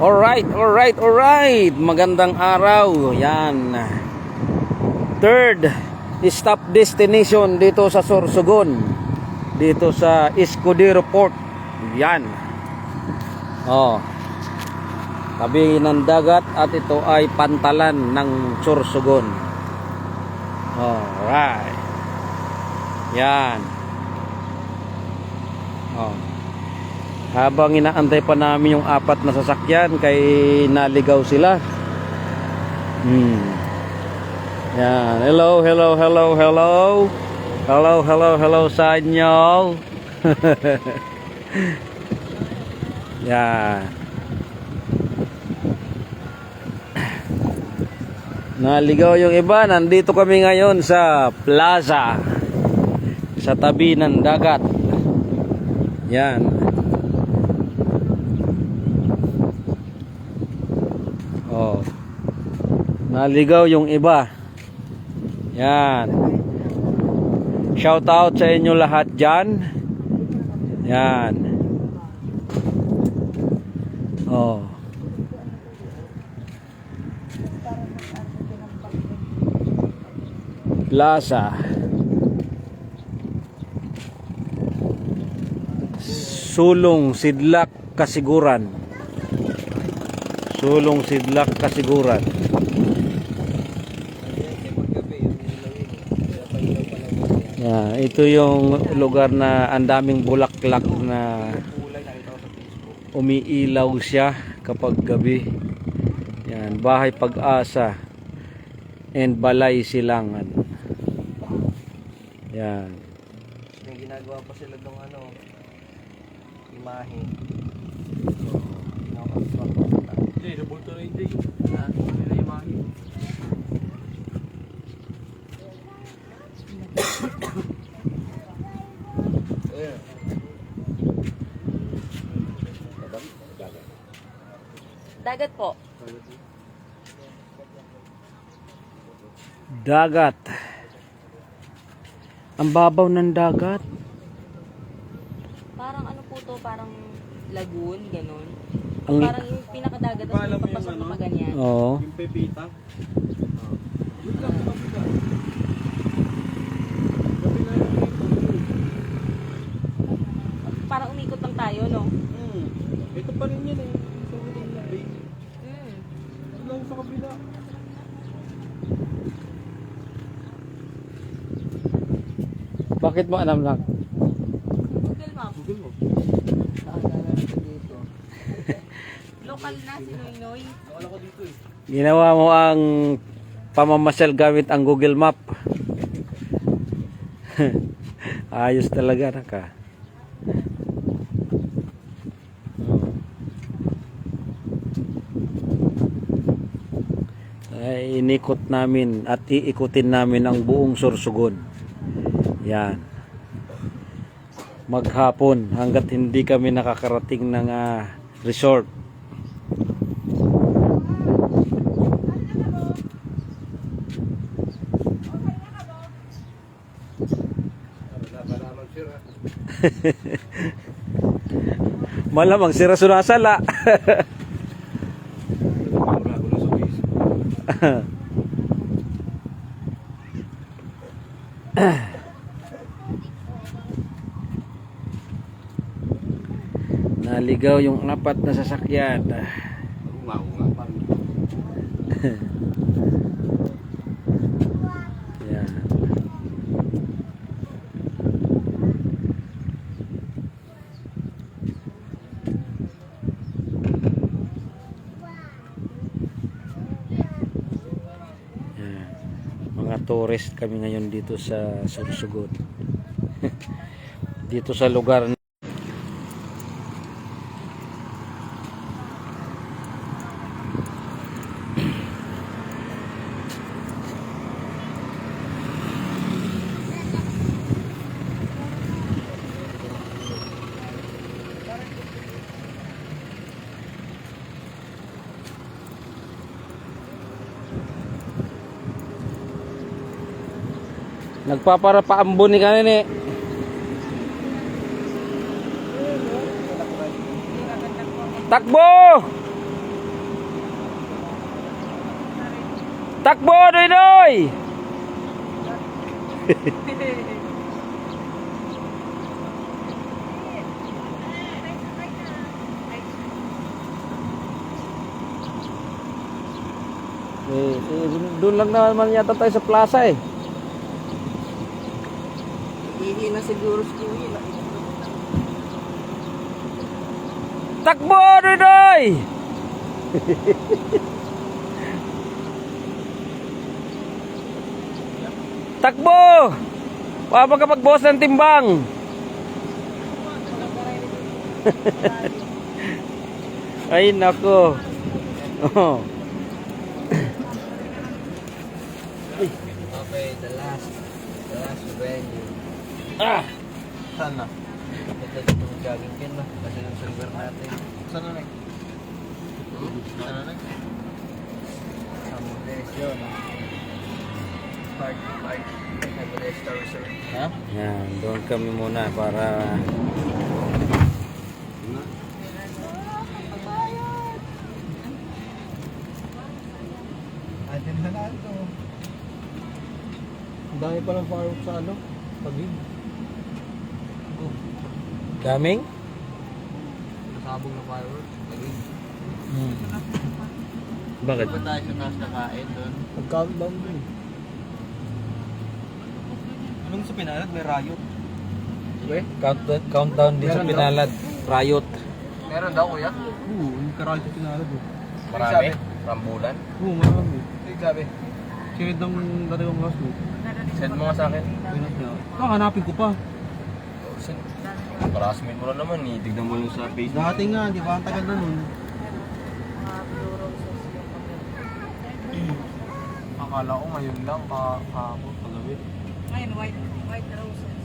Alright. Magandang araw. Yan. Third stop destination dito sa Sorsogon. Dito sa Escudero Port. Yan. Oh. Tabi ng dagat at ito ay pantalan ng Sorsogon. Alright. Yan. Oh. Habang inaantay pa namin yung apat na sasakyan kay naligaw sila. Yan. Hello sa inyo. Yan. Naligaw yung iba. Nandito kami ngayon sa plaza sa tabi ng dagat. Yan. Oh. Naligaw yung iba. Yan. Shout out sa inyo lahat dyan. Yan. Oh. Plaza. Sulong Sidlak Kasiguran. Sulong Sidlak Kasiguran. Yeah, ito yung lugar na ang daming bulaklak na umiilaw siya kapag gabi. Yan, Bahay Pag-asa and Balay Silangan. Yan. May ginagawa pa sila ng imahe. Hindi, nabulto na hindi. Hindi na imahe. Dagat po. Dagat. Ang babaw ng dagat. Parang ano po to, parang lagoon, ganun. Ang Parang yung pinakadagat, tapos yung papasok na ganyan. Oo. Yung pepita. Parang umikot lang tayo, no? Ito pa rin yan eh. Sa huling na bay. Ito lang sa kabila. Bakit mo alam lang? Google Map. Google mo. Local na si Noynoy. Nakala ko dito eh. Ginawa mo ang pamamasyal gamit ang Google Map. Ayos talaga naka. Ay, inikot namin at iikutin namin ang buong Sorsogon. Yan. Maghapon hanggat hindi kami nakakarating ng resort. Malamang sira sunasala. Naligaw yung apat na sasakyan. Unga. Yan. Yan. Mga tourist kami ngayon dito sa Sorsogon. Dito sa lugar na nagpapara paambon ni kanin eh. Takbo! Takbo, Noy! Doon lang naman yata tayo sa plaza eh. Ihi na siguro si Kuya. Takbo, Noy! Takbo! Para magkapag-boss ng timbang. Ay, nako. Oh. Okay, the last venue. Ah! Saan na? Ito dito jogging pin na. Kasi yung silver natin. Saan na nag? Saan na nag? Sa Modes yun. Park. Modes Star Resort. Ha? Yan, doon kami muna para Atin na lang to. Ang dami pa ng fireworks sa ano? Pagig. daming. Nasabog na fireworks. Pagig. Bakit? Ba tayo sa taas na kain doon? Nag-countdown doon. Anong sa Pinalad? May riot. Countdown din sa Meron Pinalad. Riot. Meron daw kuya? Oo, yung karayot sa Pinalad. Marami? Rambulan? Oo, marami. Hindi sabi. Sinid ng dalawang kaso. Send mo nga sa akin. Hanapin ko pa. Classmate mo na naman eh. Tignan mo lang sa Facebook. Dati nga, di ba? Ang tagal na nun. Akala ko ngayon lang kahapon, kagabi. Ngayon, white roses.